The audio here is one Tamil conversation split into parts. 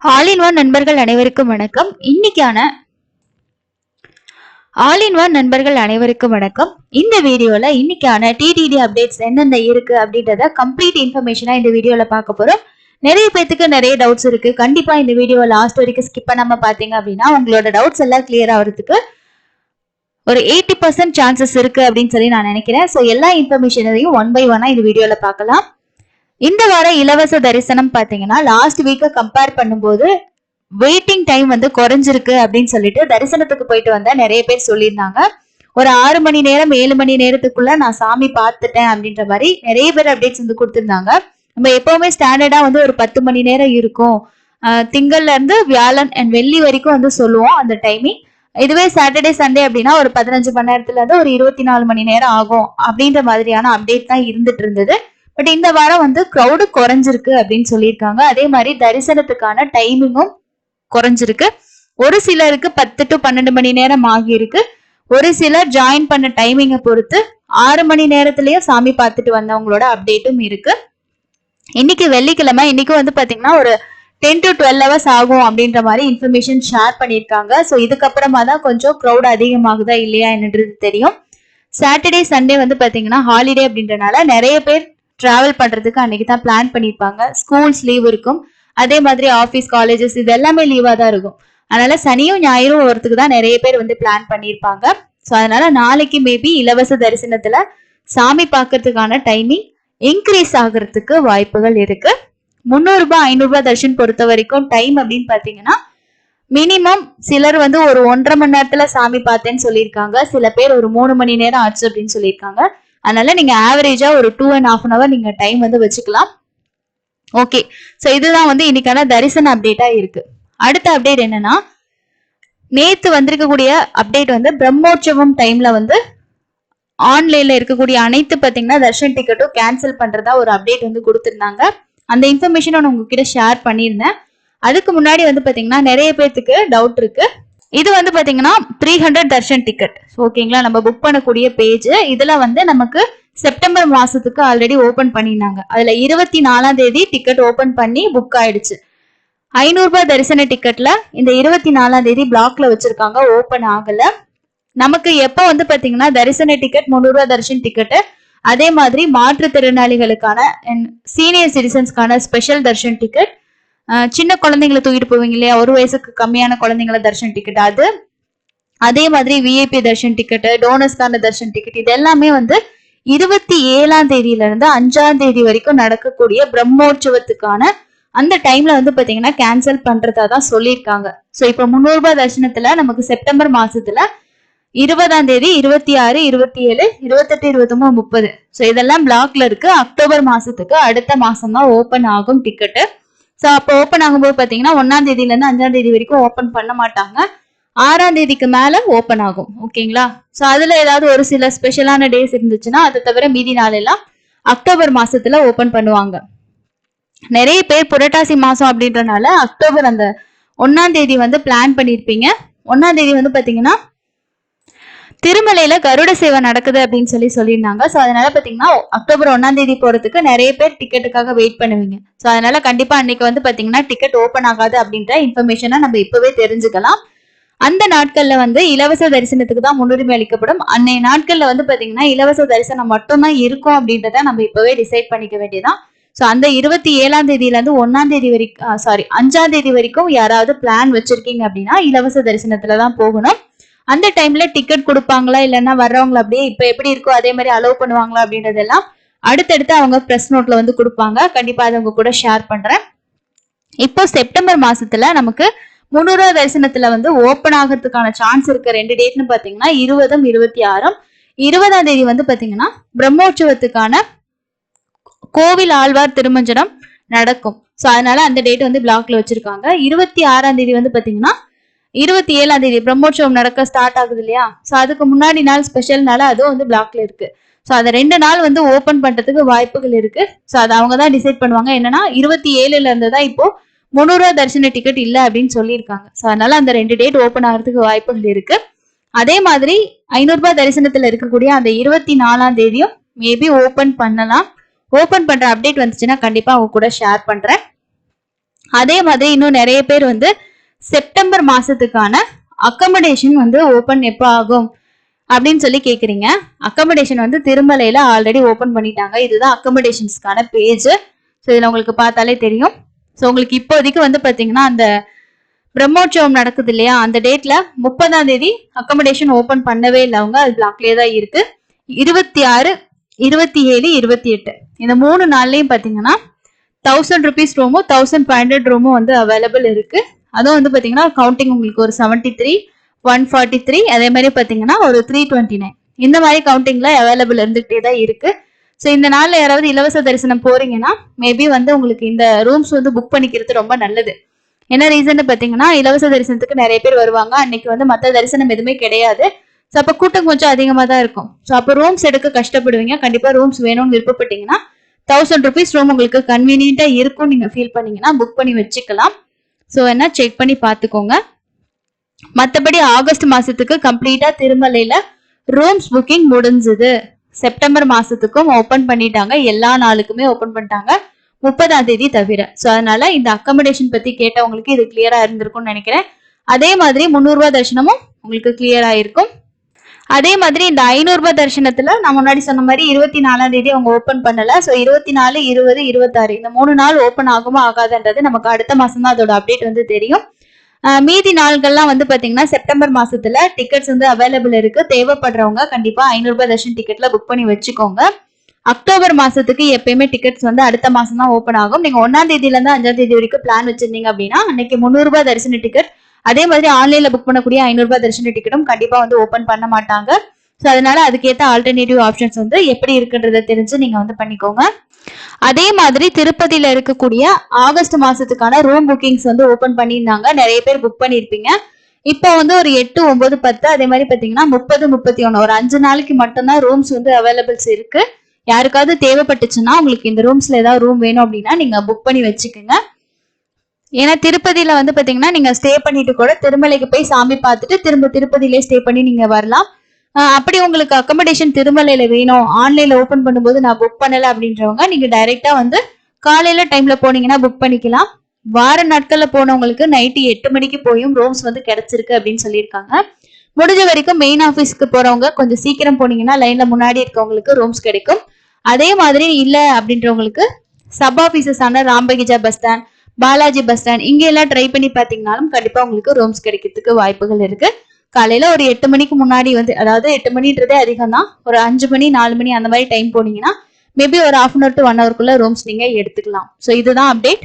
ஆல் இன் ஒன் நண்பர்கள் அனைவருக்கும் வணக்கம். இந்த வீடியோல இன்னைக்கான டிடிடி அப்டேட்ஸ் என்னென்ன இருக்கு அப்படின்றத கம்ப்ளீட் இன்ஃபர்மேஷனா இந்த வீடியோல பார்க்க போறோம். நிறைய பேத்துக்கு நிறைய டவுட்ஸ் இருக்கு. கண்டிப்பா இந்த வீடியோ லாஸ்ட் வரைக்கும் ஸ்கிப் பண்ணாம பாத்தீங்க அப்படின்னா உங்களோட டவுட்ஸ் எல்லாம் கிளியர் ஆகிறதுக்கு ஒரு 80% சான்சஸ் இருக்கு அப்படின்னு சொல்லி நான் நினைக்கிறேன். ஸோ எல்லா இன்ஃபர்மேஷனையும் ஒன் பை ஒன்னா இந்த வீடியோல பார்க்கலாம். இந்த வார இலவச தரிசனம் பாத்தீங்கன்னா லாஸ்ட் வீக்க கம்பேர் பண்ணும்போது வெயிட்டிங் டைம் வந்து குறைஞ்சிருக்கு அப்படின்னு சொல்லிட்டு தரிசனத்துக்கு போயிட்டு வந்தா நிறைய பேர் சொல்லியிருந்தாங்க. ஒரு 6 மணி நேரம் 7 மணி நேரத்துக்குள்ள நான் சாமி பார்த்துட்டேன் அப்படின்ற மாதிரி நிறைய பேர் அப்டேட்ஸ் வந்து கொடுத்திருந்தாங்க. நம்ம எப்பவுமே ஸ்டாண்டர்டா வந்து ஒரு 10 மணி நேரம் இருக்கும். திங்கள்ல இருந்து வியாழன் அண்ட் வெள்ளி வரைக்கும் வந்து சொல்லுவோம் அந்த டைமிங். இதுவே சாட்டர்டே சண்டே அப்படின்னா ஒரு 15 மணி நேரத்துல இருந்து ஒரு 24 மணி நேரம் ஆகும் அப்படின்ற மாதிரியான அப்டேட் தான் இருந்துட்டு இருந்தது. பட் இந்த வாரம் வந்து க்ரௌடு குறைஞ்சிருக்கு அப்படின்னு சொல்லியிருக்காங்க. அதே மாதிரி தரிசனத்துக்கான டைமிங்கும் குறைஞ்சிருக்கு. ஒரு சிலருக்கு 10 to 12 மணி நேரம் ஆகியிருக்கு. ஒரு சிலர் ஜாயின் பண்ண டைமிங்கை பொறுத்து 6 மணி நேரத்திலயும் சாமி பார்த்துட்டு வந்தவங்களோட அப்டேட்டும் இருக்கு. இன்னைக்கு வெள்ளிக்கிழமை, இன்னைக்கு வந்து பாத்தீங்கன்னா ஒரு 10 to 12 hours ஆகும் அப்படின்ற மாதிரி இன்ஃபர்மேஷன் ஷேர் பண்ணியிருக்காங்க. ஸோ இதுக்கப்புறமா தான் கொஞ்சம் க்ரௌட் அதிகமாகுதா இல்லையா என்னன்றது தெரியும். சாட்டர்டே சண்டே வந்து பாத்தீங்கன்னா ஹாலிடே அப்படின்றனால நிறைய பேர் டிராவல் பண்றதுக்கு அன்னைக்கு தான் பிளான் பண்ணிருப்பாங்க. ஸ்கூல்ஸ் லீவ் இருக்கும். அதே மாதிரி ஆபீஸ் காலேஜஸ் இது எல்லாமே லீவா தான் இருக்கும். அதனால சனியும் ஞாயிறும் ஒருத்துக்கு தான் நிறைய பேர் வந்து பிளான் பண்ணிருப்பாங்க. ஸோ அதனால நாளைக்கு மேபி இலவச தரிசனத்துல சாமி பார்க்கறதுக்கான டைமிங் இன்க்ரீஸ் ஆகிறதுக்கு வாய்ப்புகள் இருக்கு. 300 ரூபாய் 500 ரூபாய் தர்ஷன் பொறுத்த வரைக்கும் டைம் அப்படின்னு பாத்தீங்கன்னா மினிமம் சிலர் வந்து ஒரு 1.5 மணி நேரத்துல சாமி பார்த்தேன்னு சொல்லியிருக்காங்க. சில பேர் ஒரு 3 மணி நேரம் ஆச்சு அப்படின்னு சொல்லியிருக்காங்க. அதனால நீங்க ஆவரேஜா ஒரு 2.5 hours நீங்க டைம் வந்து வச்சுக்கலாம். ஓகே, சோ இதுதான் வந்து இன்னைக்கான தரிசன அப்டேட்டா இருக்கு. அடுத்த அப்டேட் என்னன்னா, நேத்து வந்திருக்கக்கூடிய அப்டேட் வந்து பிரம்மோற்சவம் டைம்ல வந்து ஆன்லைன்ல இருக்கக்கூடிய அனைத்து பாத்தீங்கன்னா தர்ஷன் டிக்கெட்டும் கேன்சல் பண்றதா ஒரு அப்டேட் வந்து கொடுத்திருந்தாங்க. அந்த இன்ஃபர்மேஷன் நான் உங்ககிட்ட ஷேர் பண்ணியிருந்தேன். அதுக்கு முன்னாடி வந்து பாத்தீங்கன்னா நிறைய பேருக்கு டவுட் இருக்கு. இது வந்து பாத்தீங்கன்னா 300 தர்ஷன் டிக்கெட் ஓகேங்களா, நம்ம புக் பண்ணக்கூடிய பேஜ். இதுல வந்து நமக்கு செப்டம்பர் மாசத்துக்கு ஆல்ரெடி ஓபன் பண்ணிருந்தாங்க. அதுல 24ஆம் தேதி டிக்கெட் ஓபன் பண்ணி புக் ஆயிடுச்சு. 500 ரூபாய் தரிசன டிக்கெட்ல இந்த 24ஆம் தேதி பிளாக்ல வச்சிருக்காங்க, ஓபன் ஆகல. நமக்கு எப்ப வந்து பாத்தீங்கன்னா தரிசன டிக்கெட் 300 ரூபாய் தரிசன டிக்கெட், அதே மாதிரி மாற்றுத்திறனாளிகளுக்கான சீனியர் சிட்டிசன்ஸ்க்கான ஸ்பெஷல் தர்ஷன் டிக்கெட், சின்ன குழந்தைங்களை தூக்கிட்டு போவீங்க இல்லையா, 1 வயசுக்கு கம்மியான குழந்தைங்கள தர்ஷன் டிக்கெட் அது, அதே மாதிரி விஐபி தர்ஷன் டிக்கெட், டோனர்ஸ்க்கான தர்ஷன் டிக்கெட், இது எல்லாமே வந்து 27ஆம் தேதியில இருந்து 5ஆம் தேதி வரைக்கும் நடக்கக்கூடிய பிரம்மோற்சவத்துக்கான அந்த டைம்ல வந்து பாத்தீங்கன்னா கேன்சல் பண்றதா தான் சொல்லியிருக்காங்க. சோ இப்ப 300 ரூபாய் தர்ஷனத்துல நமக்கு செப்டம்பர் மாசத்துல 20ஆம் தேதி 26 27 28 29 30 சோ இதெல்லாம் பிளாக்ல இருக்கு. அக்டோபர் மாசத்துக்கு அடுத்த மாசம் தான் ஓபன் ஆகும் டிக்கெட். சோ அப்போ ஓபன் ஆகும்போது பாத்தீங்கன்னா 1ஆம் தேதியில இருந்து 5ஆம் தேதி வரைக்கும் ஓபன் பண்ண மாட்டாங்க. 6ஆம் தேதிக்கு மேல ஓபன் ஆகும். ஓகேங்களா, சோ அதுல ஏதாவது ஒரு சில ஸ்பெஷலான டேஸ் இருந்துச்சுன்னா அதை தவிர மீதி நாள் எல்லாம் அக்டோபர் மாசத்துல ஓபன் பண்ணுவாங்க. நிறைய பேர் புரட்டாசி மாசம் அப்படின்றனால அக்டோபர் அந்த 1ஆம் தேதி வந்து பிளான் பண்ணிருப்பீங்க. 1ஆம் தேதி வந்து பாத்தீங்கன்னா திருமலையில கருட சேவை நடக்குது அப்படின்னு சொல்லியிருந்தாங்க. சோ அதனால பாத்தீங்கன்னா அக்டோபர் 1ஆம் தேதி போறதுக்கு நிறைய பேர் டிக்கெட்டுக்காக வெயிட் பண்ணுவீங்க. சோ அதனால கண்டிப்பா அன்னைக்கு வந்து பாத்தீங்கன்னா டிக்கெட் ஓபன் ஆகாது அப்படின்ற இன்ஃபர்மேஷனை நம்ம இப்பவே தெரிஞ்சுக்கலாம். அந்த நாட்கள்ல வந்து இலவச தரிசனத்துக்கு தான் முன்னுரிமை அளிக்கப்படும். அன்னைய நாட்கள்ல வந்து பாத்தீங்கன்னா இலவச தரிசனம் மட்டும்தான் இருக்கும் அப்படின்றத நம்ம இப்பவே டிசைட் பண்ணிக்க வேண்டியதான். சோ அந்த 27ஆம் தேதியில இருந்து 1ஆம் தேதி வரைக்கும் 5ஆம் தேதி வரைக்கும் யாராவது பிளான் வச்சிருக்கீங்க அப்படின்னா இலவச தரிசனத்துலதான் போகணும். அந்த டைம்ல டிக்கெட் கொடுப்பாங்களா இல்லைன்னா வர்றவங்களை அப்படியே இப்ப எப்படி இருக்கோ அதே மாதிரி அலோவ் பண்ணுவாங்களா அப்படின்றதெல்லாம் அடுத்தடுத்து அவங்க பிரஸ் நோட்ல வந்து கொடுப்பாங்க. கண்டிப்பா அதை உங்க கூட ஷேர் பண்றேன். இப்போ செப்டம்பர் மாசத்துல நமக்கு 300 ரூபாய் தரிசனத்துல வந்து ஓபன் ஆகிறதுக்கான சான்ஸ் இருக்க 2 டேட்னு பாத்தீங்கன்னா 20 26. 20ஆம் தேதி வந்து பாத்தீங்கன்னா பிரம்மோற்சவத்துக்கான கோவில் ஆழ்வார் திருமஞ்சனம் நடக்கும். சோ அதனால அந்த டேட் வந்து பிளாக்ல வச்சிருக்காங்க. 26ஆம் தேதி வந்து பாத்தீங்கன்னா 27ஆம் தேதி பிரம்மோற்சவம் நடக்க ஸ்டார்ட் ஆகுது இல்லையா, சோ அதுக்கு முன்னாடி நாள் ஸ்பெஷல்னால அதுவும் வந்து பிளாக்ல இருக்கு. சோ அதை 2 நாள் வந்து ஓபன் பண்றதுக்கு வாய்ப்புகள் இருக்கு. சோ அதை அவங்க தான் டிசைட் பண்ணுவாங்க. என்னன்னா 27ல இருந்து தான் இப்போ 300 ரூபாய் தரிசன டிக்கெட் இல்ல அப்படின்னு சொல்லியிருக்காங்க. சோ அதனால அந்த 2 டேட் ஓபன் ஆகிறதுக்கு வாய்ப்புகள் இருக்கு. அதே மாதிரி 500 ரூபாய் தரிசனத்துல இருக்கக்கூடிய அந்த 24ஆம் தேதியும் மேபி ஓபன் பண்ணலாம். ஓபன் பண்ற அப்டேட் வந்துச்சுன்னா கண்டிப்பா அவங்க கூட ஷேர் பண்றேன். அதே மாதிரி இன்னும் நிறைய பேர் வந்து செப்டம்பர் மாசத்துக்கான அக்கமடேஷன் வந்து ஓபன் எப்போ ஆகும் அப்படின்னு சொல்லி கேக்குறீங்க. அக்கமடேஷன் வந்து திருமலையில ஆல்ரெடி ஓபன் பண்ணிட்டாங்க. இதுதான் அக்கமடேஷன்ஸ்க்கான பேஜ். ஸோ இதுல உங்களுக்கு பார்த்தாலே தெரியும். ஸோ உங்களுக்கு இப்போதைக்கு வந்து பாத்தீங்கன்னா அந்த பிரம்மோற்சவம் நடக்குது இல்லையா, அந்த டேட்ல 30ஆம் தேதி அக்கமடேஷன் ஓபன் பண்ணவே இல்லை அவங்க, அது பிளாக்லயே தான் இருக்கு. 26, 27, 28 இந்த 3 நாள்லயும் பாத்தீங்கன்னா 1000 rupees ரூமும் 1500 ரூமும் வந்து அவைலபிள் இருக்கு. அதுவும் வந்து பாத்தீங்கன்னா கவுண்டிங் உங்களுக்கு ஒரு 73, 143 அதே மாதிரி பாத்தீங்கன்னா ஒரு 329 இந்த மாதிரி கவுண்டிங்ல அவைலபிள் இருந்துகிட்டே தான் இருக்கு. ஸோ இந்த நாள்ல யாராவது இலவச தரிசனம் போறீங்கன்னா மேபி வந்து உங்களுக்கு இந்த ரூம்ஸ் வந்து புக் பண்ணிக்கிறது ரொம்ப நல்லது. என்ன ரீசன் பாத்தீங்கன்னா இலவச தரிசனத்துக்கு நிறைய பேர் வருவாங்க, அன்னைக்கு வந்து மற்ற தரிசனம் எதுவுமே கிடையாது. ஸோ அப்ப கூட்டம் கொஞ்சம் அதிகமா தான் இருக்கும். ஸோ அப்போ ரூம்ஸ் எடுக்க கஷ்டப்படுவீங்க. கண்டிப்பா ரூம்ஸ் வேணும்னு விருப்பப்பட்டீங்கன்னா 1000 rupees ரூம் உங்களுக்கு கன்வீனியன்டா இருக்கும் நீங்க ஃபீல் பண்ணீங்கன்னா புக் பண்ணி வச்சுக்கலாம். ஸோ என்ன செக் பண்ணி பாத்துக்கோங்க. மற்றபடி ஆகஸ்ட் மாசத்துக்கு கம்ப்ளீட்டா திருமலையில ரூம்ஸ் புக்கிங் முடிஞ்சது. செப்டம்பர் மாசத்துக்கும் ஓபன் பண்ணிட்டாங்க, எல்லா நாளுக்குமே ஓபன் பண்ணிட்டாங்க 30ஆம் தேதி தவிர. ஸோ அதனால இந்த அக்கமடேஷன் பத்தி கேட்டவங்களுக்கு இது கிளியரா இருந்திருக்கும்னு நினைக்கிறேன். அதே மாதிரி 300 ரூபாய் தரிசனமும் உங்களுக்கு கிளியரா இருக்கும். அதே மாதிரி இந்த 500 ரூபாய் தரிசனத்துல நான் முன்னாடி சொன்ன மாதிரி 24ஆம் தேதி அவங்க ஓபன் பண்ணல. ஸோ 24, 20, 26 இந்த 3 நாள் ஓபன் ஆகுமா ஆகாதுன்றது நமக்கு அடுத்த மாசம் தான் அதோட அப்டேட் வந்து தெரியும். மீதி நாள்கள்லாம் வந்து பாத்தீங்கன்னா செப்டம்பர் மாசத்துல டிக்கெட்ஸ் வந்து அவைலபிள் இருக்கு. தேவைப்படுறவங்க கண்டிப்பா 500 ரூபாய் தர்ஷன் டிக்கெட்ல புக் பண்ணி வச்சுக்கோங்க. அக்டோபர் மாசத்துக்கு எப்பயுமே டிக்கெட்ஸ் வந்து அடுத்த மாசம் தான் ஓபன் ஆகும். நீங்க 1ஆம் தேதியில இருந்து 5ஆம் தேதி வரைக்கும் பிளான் வச்சிருந்தீங்க அப்படின்னா அன்னைக்கு 300 ரூபாய் தரிசன டிக்கெட், அதே மாதிரி ஆன்லைன்ல புக் பண்ணக்கூடிய 500 ரூபாய் தரிசன டிக்கெட்டும் கண்டிப்பா வந்து ஓபன் பண்ண மாட்டாங்க. ஸோ அதனால அதுக்கேற்ற ஆல்டர்னேட்டிவ் ஆப்ஷன்ஸ் வந்து எப்படி இருக்குன்றத தெரிஞ்சு நீங்க வந்து பண்ணிக்கோங்க. அதே மாதிரி திருப்பதியில இருக்கக்கூடிய ஆகஸ்ட் மாசத்துக்கான ரூம் புக்கிங்ஸ் வந்து ஓபன் பண்ணியிருந்தாங்க. நிறைய பேர் புக் பண்ணிருப்பீங்க. இப்போ வந்து ஒரு 8, 9, 10 அதே மாதிரி பாத்தீங்கன்னா 30, 31 ஒரு 5 நாளைக்கு மட்டும்தான் ரூம்ஸ் வந்து அவைலபிள்ஸ் இருக்கு. யாருக்காவது தேவைப்பட்டுச்சுன்னா உங்களுக்கு இந்த ரூம்ஸ்ல ஏதாவது ரூம் வேணும் அப்படின்னா நீங்க புக் பண்ணி வச்சுக்கோங்க. ஏன்னா திருப்பதியில வந்து பாத்தீங்கன்னா நீங்க ஸ்டே பண்ணிட்டு கூட திருமலைக்கு போய் சாமி பார்த்துட்டு திரும்ப திருப்பதியிலே ஸ்டே பண்ணி நீங்க வரலாம். அப்படி உங்களுக்கு அக்கமடேஷன் திருமலையில வேணும், ஆன்லைன்ல ஓபன் பண்ணும்போது நான் புக் பண்ணல அப்படின்றவங்க நீங்க டைரக்டா வந்து காலையில டைம்ல போனீங்கன்னா புக் பண்ணிக்கலாம். வார நாட்கள்ல போனவங்களுக்கு நைட்டு 8 மணிக்கு போயும் ரூம்ஸ் வந்து கிடைச்சிருக்கு அப்படின்னு சொல்லியிருக்காங்க. முடிஞ்ச வரைக்கும் மெயின் ஆஃபீஸ்க்கு போறவங்க கொஞ்சம் சீக்கிரம் போனீங்கன்னா லைன்ல முன்னாடி இருக்கவங்களுக்கு ரூம்ஸ் கிடைக்கும். அதே மாதிரி இல்ல அப்படின்றவங்களுக்கு சப் ஆபீசஸ் ஆன Rambagicha bus stand, Balaji bus stand இங்க எல்லாம் ட்ரை பண்ணி பாத்தீங்கன்னாலும் கண்டிப்பா உங்களுக்கு ரூம்ஸ் கிடைக்கிறதுக்கு வாய்ப்புகள் இருக்கு. காலையில ஒரு 8 மணிக்கு முன்னாடி வந்து, அதாவது 8 மணின்றதே அதிகம் தான், ஒரு 5 மணி 4 மணி அந்த மாதிரி டைம் போனீங்கன்னா மேபி ஒரு 1/2 hour to 1 hourக்குள்ள ரூம்ஸ் நீங்க எடுத்துக்கலாம். ஸோ இதுதான் அப்டேட்.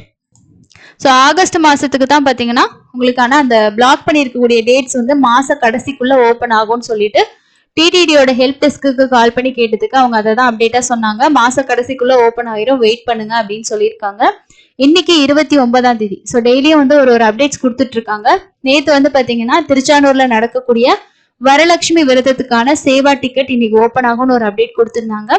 ஸோ ஆகஸ்ட் மாசத்துக்கு தான் பாத்தீங்கன்னா உங்களுக்கான அந்த பிளாக் பண்ணிருக்கக்கூடிய டேட்ஸ் வந்து மாச கடைசிக்குள்ள ஓபன் ஆகும்னு சொல்லிட்டு டிடிடியோட ஹெல்ப் டெஸ்க்கு கால் பண்ணி கேட்டதுக்கு அவங்க அதை தான் அப்டேட்டா சொன்னாங்க. மாச கடைசிக்குள்ள ஓபன் ஆயிரும், வெயிட் பண்ணுங்க அப்படின்னு சொல்லியிருக்காங்க. இன்னைக்கு 29ஆம் தேதி. ஸோ டெய்லியும் வந்து ஒரு அப்டேட்ஸ் கொடுத்துட்டு இருக்காங்க. நேத்து வந்து பாத்தீங்கன்னா திருச்சானூர்ல நடக்கக்கூடிய வரலட்சுமி விரதத்துக்கான சேவா டிக்கெட் இன்னைக்கு ஓபன் ஆகும்னு ஒரு அப்டேட் கொடுத்திருந்தாங்க.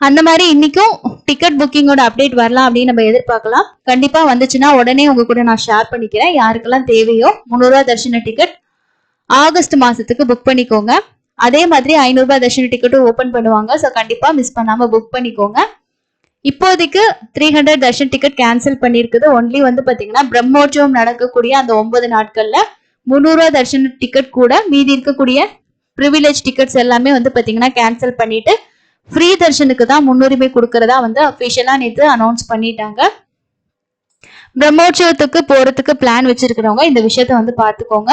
அந்த மாதிரி இன்னைக்கும் டிக்கெட் புக்கிங்கோட அப்டேட் வரலாம் அப்படின்னு நம்ம எதிர்பார்க்கலாம். கண்டிப்பா வந்துச்சுன்னா உடனே உங்க கூட நான் ஷேர் பண்ணிக்கிறேன். யாருக்கெல்லாம் தேவையோ 300 ரூபாய் தர்ஷன டிக்கெட் ஆகஸ்ட் மாசத்துக்கு புக் பண்ணிக்கோங்க. அதே மாதிரி 500 ரூபாய் தர்ஷன டிக்கெட்டும் ஓபன் பண்ணுவாங்க. ஸோ கண்டிப்பா மிஸ் பண்ணாம புக் பண்ணிக்கோங்க. இப்போதைக்கு 300 தர்ஷன் டிக்கெட் கேன்சல் பண்ணிருக்குது. ஒன்லி வந்து பாத்தீங்கன்னா பிரம்மோற்சவம் நடக்கக்கூடிய அந்த 9 நாட்கள்ல 300 ரூபாய் தர்ஷன டிக்கெட் கூட மீதி இருக்கக்கூடிய ப்ரிவிலேஜ் டிக்கெட்ஸ் எல்லாமே வந்து பாத்தீங்கன்னா கேன்சல் பண்ணிட்டு ஃப்ரீ தர்ஷனுக்கு தான் முன்னுரிமை கொடுக்கறதா வந்து அபிஷியலா நேற்று அனௌன்ஸ் பண்ணிட்டாங்க. பிரம்மோற்சவத்துக்கு போறதுக்கு பிளான் வச்சிருக்கிறவங்க இந்த விஷயத்த வந்து பாத்துக்கோங்க.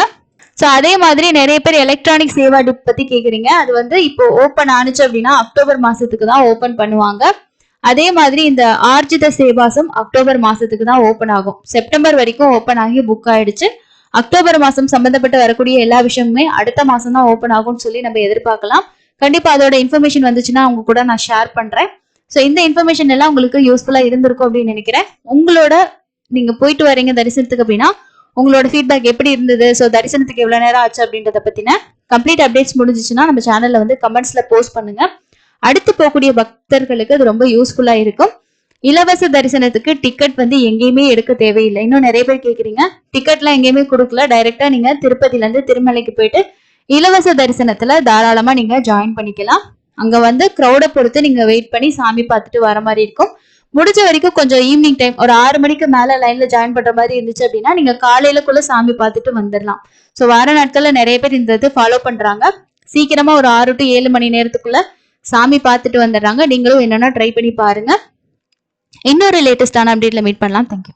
ஸோ அதே மாதிரி நிறைய பேர் எலக்ட்ரானிக் சேவா டிப் பத்தி கேக்குறீங்க. அது வந்து இப்போ ஓபன் ஆனிச்சு அப்படின்னா அக்டோபர் மாசத்துக்கு தான் ஓபன் பண்ணுவாங்க. அதே மாதிரி இந்த ஆர்ஜித சேவாசம் அக்டோபர் மாசத்துக்கு தான் ஓபன் ஆகும். செப்டம்பர் வரைக்கும் ஓபன் ஆகி புக் ஆயிடுச்சு. அக்டோபர் மாசம் சம்பந்தப்பட்டு வரக்கூடிய எல்லா விஷயமுமே அடுத்த மாசம் தான் ஓபன் ஆகும்னு சொல்லி நம்ம எதிர்பார்க்கலாம். கண்டிப்பா அதோட இன்ஃபர்மேஷன் வந்துச்சுன்னா அவங்க கூட நான் ஷேர் பண்றேன். ஸோ இந்த இன்ஃபர்மேஷன் எல்லாம் உங்களுக்கு யூஸ்ஃபுல்லா இருந்திருக்கும் அப்படின்னு நினைக்கிறேன். உங்களோட நீங்க போயிட்டு வரீங்க தரிசனத்துக்கு அப்படின்னா உங்களோட ஃபீட்பேக் எப்படி இருந்தது, ஸோ தரிசனத்துக்கு எவ்வளவு நேரம் ஆச்சு அப்படின்றத பத்தின கம்ப்ளீட் அப்டேட்ஸ் முடிஞ்சிச்சுன்னா நம்ம சேனல்ல வந்து கமெண்ட்ஸ்ல போஸ்ட் பண்ணுங்க. அடுத்து போகக்கூடிய பக்தர்களுக்கு அது ரொம்ப யூஸ்ஃபுல்லா இருக்கும். இலவச தரிசனத்துக்கு டிக்கெட் வந்து எங்கேயுமே எடுக்க தேவையில்லை. இன்னும் நிறைய பேர் கேக்குறீங்க, டிக்கெட்லாம் எங்கேயுமே கொடுக்கல, டைரக்டா நீங்க திருப்பதில இருந்து திருமலைக்கு போயிட்டு இலவச தரிசனத்துல தாராளமா நீங்க ஜாயின் பண்ணிக்கலாம். அங்க வந்து கிரௌட பொறுத்து நீங்க வெயிட் பண்ணி சாமி பார்த்துட்டு வர மாதிரி இருக்கும். முடிஞ்ச வரைக்கும் கொஞ்சம் ஈவினிங் டைம் ஒரு 6 மணிக்கு மேல லைன்ல ஜாயின் பண்ற மாதிரி இருந்துச்சு அப்படின்னா நீங்க காலையிலக்குள்ள சாமி பார்த்துட்டு வந்துடலாம். ஸோ வார நாட்கள்ல நிறைய பேர் இந்த இது ஃபாலோ பண்றாங்க. சீக்கிரமா ஒரு 6 to 7 மணி நேரத்துக்குள்ள சாமி பார்த்துட்டு வந்துடுறாங்க. நீங்களும் என்னன்னா ட்ரை பண்ணி பாருங்க. இன்னொரு லேட்டஸ்டான அப்டேட்ல மீட் பண்ணலாம். தேங்க்யூ.